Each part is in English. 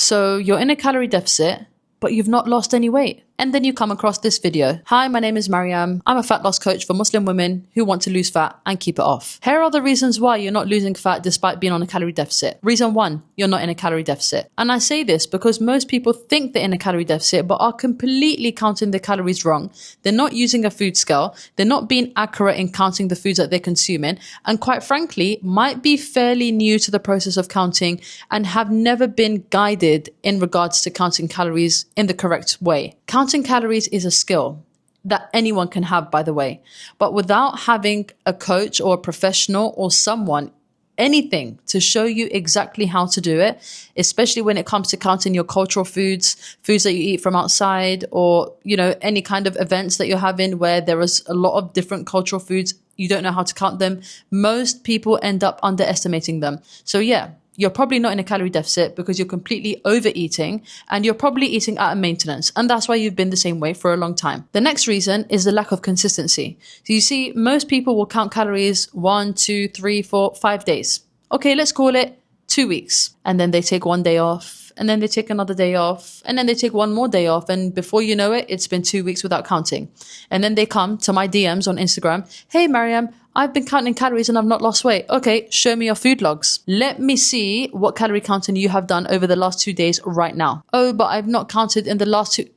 So you're in a calorie deficit, but you've not lost any weight. And then you come across this video. Hi, my name is Mariam. I'm a fat loss coach for Muslim women who want to lose fat and keep it off. Here are the reasons why you're not losing fat despite being on a calorie deficit. Reason 1, you're not in a calorie deficit. And I say this because most people think they're in a calorie deficit but are completely counting their calories wrong. They're not using a food scale. They're not being accurate in counting the foods that they're consuming. And quite frankly, might be fairly new to the process of counting and have never been guided in regards to counting calories in the correct way. Counting calories is a skill that anyone can have, by the way, but without having a coach or a professional or someone, anything to show you exactly how to do it, especially when it comes to counting your cultural foods that you eat from outside, or, any kind of events that you're having where there is a lot of different cultural foods, you don't know how to count them. Most people end up underestimating them. So yeah, you're probably not in a calorie deficit because you're completely overeating and you're probably eating out of maintenance. And that's why you've been the same way for a long time. The next reason is the lack of consistency. So you see, most people will count calories 1, 2, 3, 4, 5 days. Okay, let's call it 2 weeks. And then they take 1 day off, and then they take another day off, and then they take 1 more day off. And before you know it, it's been 2 weeks without counting. And then they come to my DMs on Instagram. Hey, Mariam, I've been counting calories and I've not lost weight. Okay, show me your food logs. Let me see what calorie counting you have done over the last 2 days right now. Oh, but I've not counted in the last 2.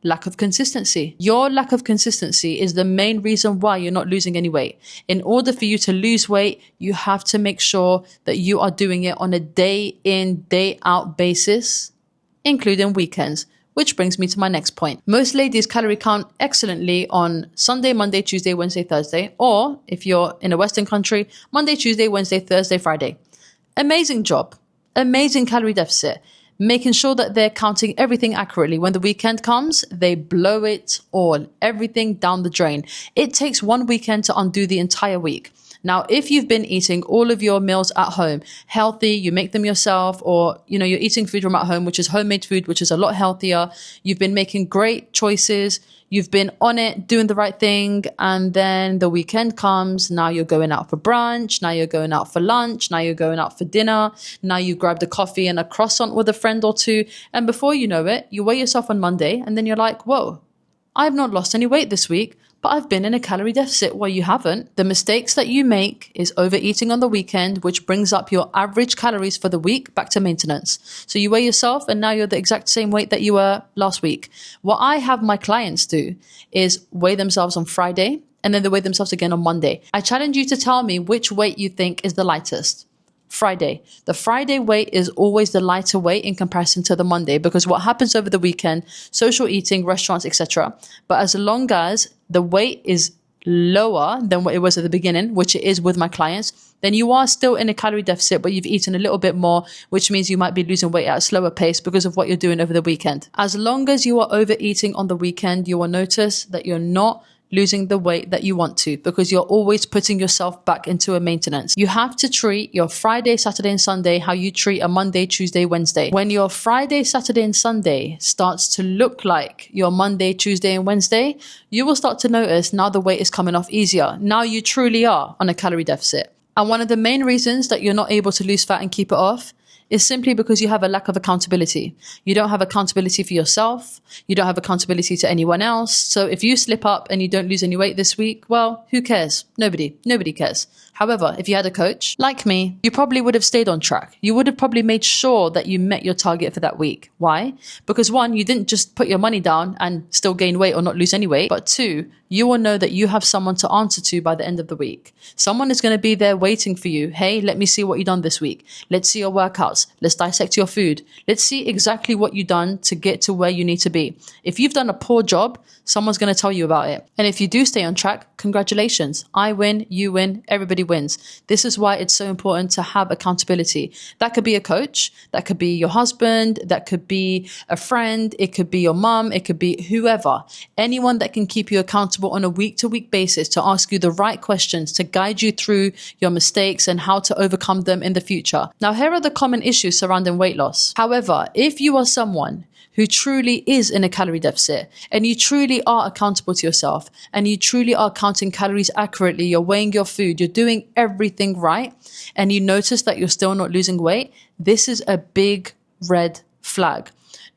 Lack of consistency. Your lack of consistency is the main reason why you're not losing any weight. In order for you to lose weight, you have to make sure that you are doing it on a day in, day out basis, including weekends. Which brings me to my next point. Most ladies calorie count excellently on Sunday, Monday, Tuesday, Wednesday, Thursday, or if you're in a Western country, Monday, Tuesday, Wednesday, Thursday, Friday. Amazing job. Amazing calorie deficit. Making sure that they're counting everything accurately. When the weekend comes, they blow it all, everything down the drain. It takes 1 weekend to undo the entire week. Now, if you've been eating all of your meals at home, healthy, you make them yourself, or, you're eating food from at home, which is homemade food, which is a lot healthier. You've been making great choices. You've been on it, doing the right thing. And then the weekend comes. Now you're going out for brunch. Now you're going out for lunch. Now you're going out for dinner. Now you grabbed a coffee and a croissant with a friend or two. And before you know it, you weigh yourself on Monday. And then you're like, whoa, I've not lost any weight this week. But I've been in a calorie deficit. Well, you haven't. The mistakes that you make is overeating on the weekend, which brings up your average calories for the week back to maintenance. So you weigh yourself and now you're the exact same weight that you were last week. What I have my clients do is weigh themselves on Friday and then they weigh themselves again on Monday. I challenge you to tell me which weight you think is the lightest. Friday. The Friday weight is always the lighter weight in comparison to the Monday, because what happens over the weekend, social eating, restaurants, etc. But as long as the weight is lower than what it was at the beginning, which it is with my clients, then you are still in a calorie deficit, but you've eaten a little bit more, which means you might be losing weight at a slower pace because of what you're doing over the weekend. As long as you are overeating on the weekend, you will notice that you're not losing the weight that you want to, because you're always putting yourself back into a maintenance. You have to treat your Friday, Saturday, and Sunday how you treat a Monday, Tuesday, Wednesday. When your Friday, Saturday, and Sunday starts to look like your Monday, Tuesday, and Wednesday, you will start to notice now the weight is coming off easier. Now you truly are on a calorie deficit. And one of the main reasons that you're not able to lose fat and keep it off is simply because you have a lack of accountability. You don't have accountability for yourself. You don't have accountability to anyone else. So if you slip up and you don't lose any weight this week, well, who cares? Nobody cares. However, if you had a coach like me, you probably would have stayed on track. You would have probably made sure that you met your target for that week. Why? Because 1, you didn't just put your money down and still gain weight or not lose any weight. But 2, you will know that you have someone to answer to by the end of the week. Someone is going to be there waiting for you. Hey, let me see what you've done this week. Let's see your workouts. Let's dissect your food. Let's see exactly what you've done to get to where you need to be. If you've done a poor job, someone's going to tell you about it. And if you do stay on track, congratulations. I win, you win, everybody wins. This is why it's so important to have accountability. That could be a coach, that could be your husband, that could be a friend, it could be your mom, it could be whoever. Anyone that can keep you accountable on a week-to-week basis to ask you the right questions, to guide you through your mistakes and how to overcome them in the future. Now, here are the common issues surrounding weight loss. However, if you are someone who truly is in a calorie deficit and you truly are accountable to yourself and you truly are counting calories accurately, you're weighing your food, you're doing everything right, and you notice that you're still not losing weight, this is a big red flag.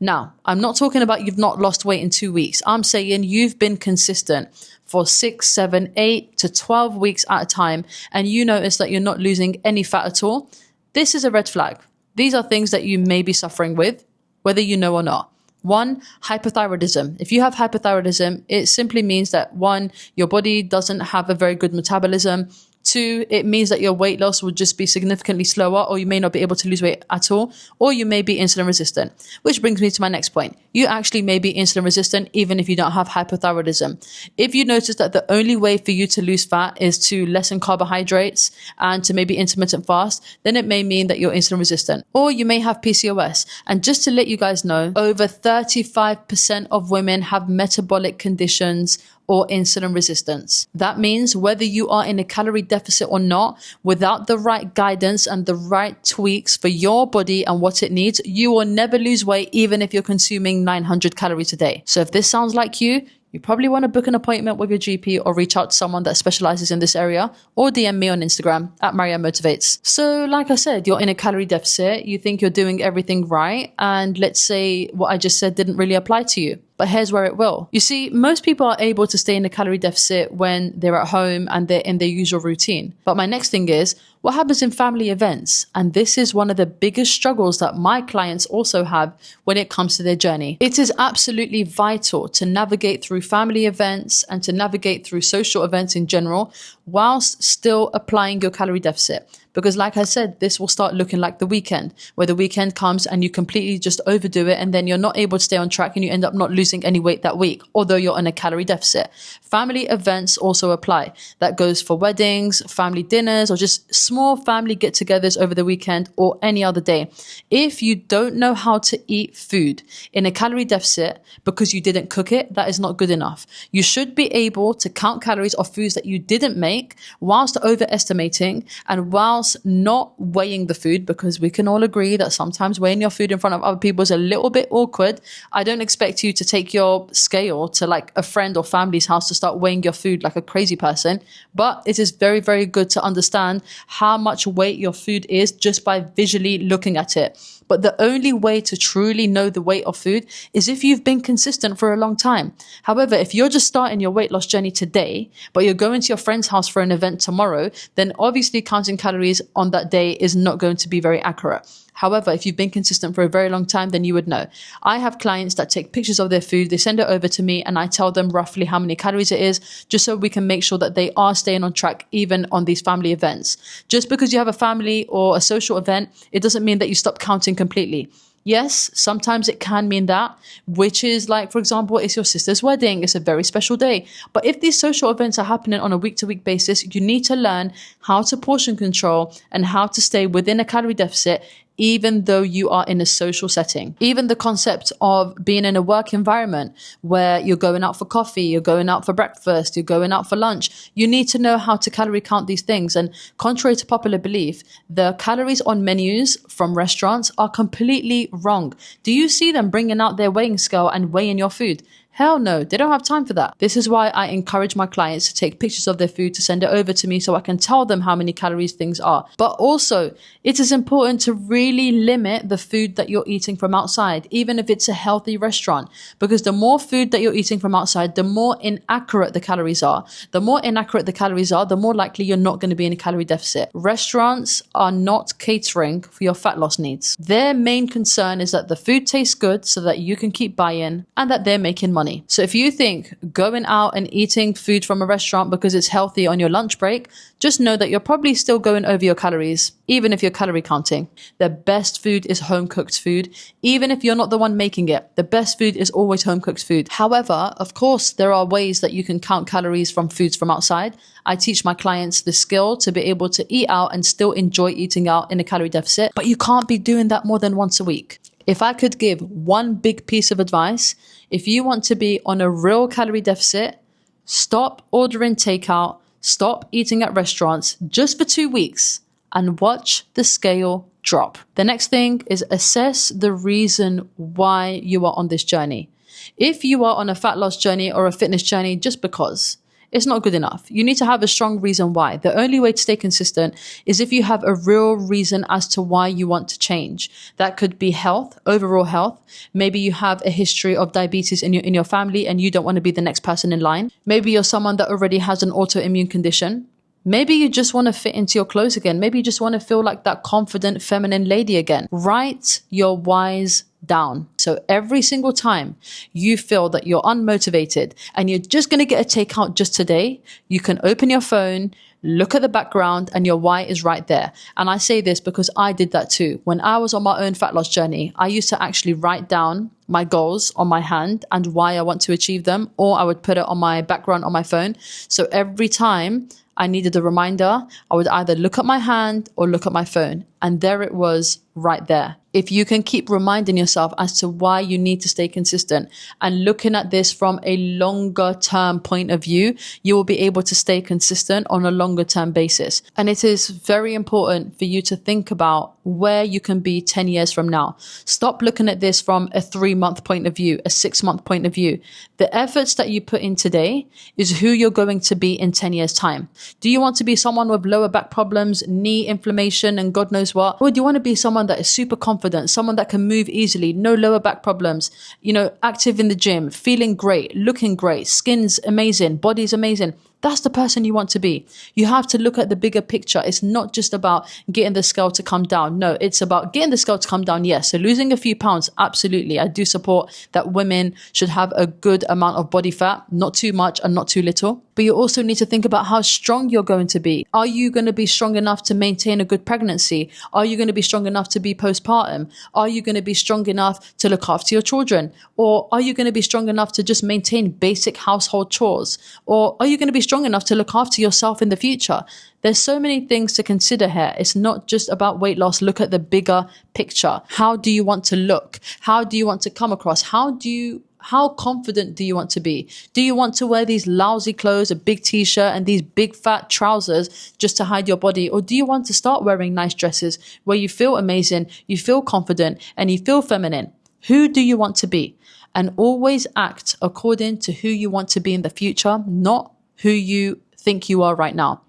Now, I'm not talking about you've not lost weight in 2 weeks. I'm saying you've been consistent for 6, 7, 8 to 12 weeks at a time, and you notice that you're not losing any fat at all. This is a red flag. These are things that you may be suffering with, whether you know or not. 1, hypothyroidism. If you have hypothyroidism, it simply means that 1, your body doesn't have a very good metabolism. 2, it means that your weight loss will just be significantly slower, or you may not be able to lose weight at all, or you may be insulin resistant. Which brings me to my next point. You actually may be insulin resistant even if you don't have hypothyroidism. If you notice that the only way for you to lose fat is to lessen carbohydrates and to maybe intermittent fast, then it may mean that you're insulin resistant. Or you may have PCOS. And just to let you guys know, over 35% of women have metabolic conditions or insulin resistance. That means whether you are in a calorie deficit or not, without the right guidance and the right tweaks for your body and what it needs, you will never lose weight even if you're consuming 900 calories a day. So if this sounds like you probably want to book an appointment with your GP or reach out to someone that specializes in this area, or DM me on Instagram at Marianne Motivates. So like I said, you're in a calorie deficit, you think you're doing everything right, and let's say what I just said didn't really apply to you. But here's where it will. You see, most people are able to stay in a calorie deficit when they're at home and they're in their usual routine. But my next thing is, what happens in family events? And this is one of the biggest struggles that my clients also have when it comes to their journey. It is absolutely vital to navigate through family events and to navigate through social events in general, whilst still applying your calorie deficit. Because like I said, this will start looking like the weekend, where the weekend comes and you completely just overdo it, and then you're not able to stay on track and you end up not losing any weight that week, although you're in a calorie deficit. Family events also apply. That goes for weddings, family dinners, or just small family get-togethers over the weekend or any other day. If you don't know how to eat food in a calorie deficit because you didn't cook it, that is not good enough. You should be able to count calories of foods that you didn't make whilst overestimating and whilst not weighing the food, because we can all agree that sometimes weighing your food in front of other people is a little bit awkward. I don't expect you to take your scale to like a friend or family's house to start weighing your food like a crazy person, but it is very, very good to understand how much weight your food is just by visually looking at it. But the only way to truly know the weight of food is if you've been consistent for a long time. However, if you're just starting your weight loss journey today, but you're going to your friend's house for an event tomorrow, then obviously counting calories on that day is not going to be very accurate. However, if you've been consistent for a very long time, then you would know. I have clients that take pictures of their food, they send it over to me, and I tell them roughly how many calories it is, just so we can make sure that they are staying on track even on these family events. Just because you have a family or a social event, it doesn't mean that you stop counting completely. Yes, sometimes it can mean that, which is like, for example, it's your sister's wedding. It's a very special day. But if these social events are happening on a week-to-week basis, you need to learn how to portion control and how to stay within a calorie deficit, even though you are in a social setting. Even the concept of being in a work environment where you're going out for coffee, you're going out for breakfast, you're going out for lunch, you need to know how to calorie count these things. And contrary to popular belief, the calories on menus from restaurants are completely wrong. Do you see them bringing out their weighing scale and weighing your food? Hell no, they don't have time for that. This is why I encourage my clients to take pictures of their food, to send it over to me so I can tell them how many calories things are. But also, it is important to really limit the food that you're eating from outside, even if it's a healthy restaurant. Because the more food that you're eating from outside, the more inaccurate the calories are. The more inaccurate the calories are, the more likely you're not going to be in a calorie deficit. Restaurants are not catering for your fat loss needs. Their main concern is that the food tastes good so that you can keep buying and that they're making money. So if you think going out and eating food from a restaurant because it's healthy on your lunch break, just know that you're probably still going over your calories, even if you're calorie counting. The best food is home cooked food. Even if you're not the one making it, the best food is always home cooked food. However, of course, there are ways that you can count calories from foods from outside. I teach my clients the skill to be able to eat out and still enjoy eating out in a calorie deficit, but you can't be doing that more than once a week. If I could give one big piece of advice, if you want to be on a real calorie deficit, stop ordering takeout, stop eating at restaurants just for 2 weeks and watch the scale drop. The next thing is assess the reason why you are on this journey. If you are on a fat loss journey or a fitness journey just because, it's not good enough. You need to have a strong reason why. The only way to stay consistent is if you have a real reason as to why you want to change. That could be health, overall health. Maybe you have a history of diabetes in your family and you don't want to be the next person in line. Maybe you're someone that already has an autoimmune condition. Maybe you just want to fit into your clothes again. Maybe you just want to feel like that confident feminine lady again. Write your whys down. So every single time you feel that you're unmotivated and you're just going to get a takeout just today, you can open your phone, look at the background, and your why is right there. And I say this because I did that too. When I was on my own fat loss journey, I used to actually write down my goals on my hand and why I want to achieve them, or I would put it on my background on my phone. So every time I needed a reminder, I would either look at my hand or look at my phone. And there it was right there. If you can keep reminding yourself as to why you need to stay consistent and looking at this from a longer term point of view, you will be able to stay consistent on a longer term basis. And it is very important for you to think about where you can be 10 years from now. Stop looking at this from a 3-month point of view, a 6-month point of view. The efforts that you put in today is who you're going to be in 10 years' time. Do you want to be someone with lower back problems, knee inflammation, and God knows what? Or do you want to be someone that is super confident, someone that can move easily, no lower back problems, active in the gym, feeling great, looking great, skin's amazing, body's amazing? That's the person you want to be. You have to look at the bigger picture. It's not just about getting the scale to come down. No, it's about getting the scale to come down. Yes. So losing a few pounds. Absolutely. I do support that women should have a good amount of body fat, not too much and not too little. But you also need to think about how strong you're going to be. Are you going to be strong enough to maintain a good pregnancy? Are you going to be strong enough to be postpartum? Are you going to be strong enough to look after your children? Or are you going to be strong enough to just maintain basic household chores? Or are you going to be strong enough to look after yourself in the future? There's so many things to consider here. It's not just about weight loss. Look at the bigger picture. How do you want to look? How do you want to come across? How confident do you want to be? Do you want to wear these lousy clothes, a big t-shirt and these big fat trousers just to hide your body? Or do you want to start wearing nice dresses where you feel amazing, you feel confident, and you feel feminine? Who do you want to be? And always act according to who you want to be in the future, not who you think you are right now.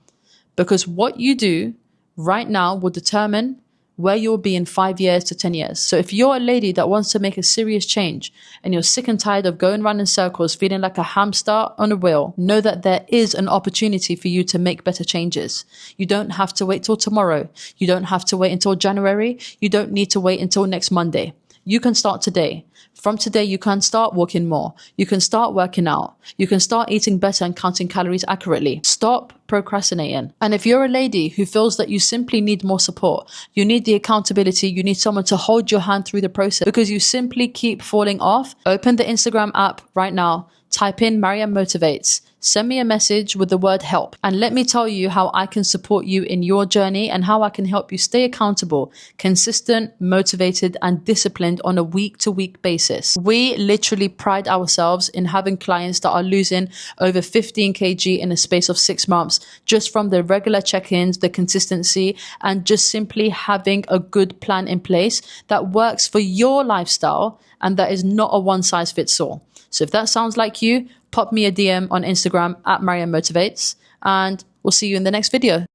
Because what you do right now will determine where you'll be in 5 years to 10 years. So if you're a lady that wants to make a serious change and you're sick and tired of going around in circles, feeling like a hamster on a wheel, know that there is an opportunity for you to make better changes. You don't have to wait till tomorrow. You don't have to wait until January. You don't need to wait until next Monday. You can start today. From today, you can start walking more. You can start working out. You can start eating better and counting calories accurately. Stop procrastinating. And if you're a lady who feels that you simply need more support, you need the accountability, you need someone to hold your hand through the process because you simply keep falling off, open the Instagram app right now, type in Mariam Motivates, send me a message with the word help, and let me tell you how I can support you in your journey and how I can help you stay accountable, consistent, motivated, and disciplined on a week-to-week basis. We literally pride ourselves in having clients that are losing over 15 kg in a space of 6 months just from the regular check-ins, the consistency, and just simply having a good plan in place that works for your lifestyle and that is not a one-size-fits-all. So if that sounds like you, pop me a DM on Instagram at Mariam Motivates, and we'll see you in the next video.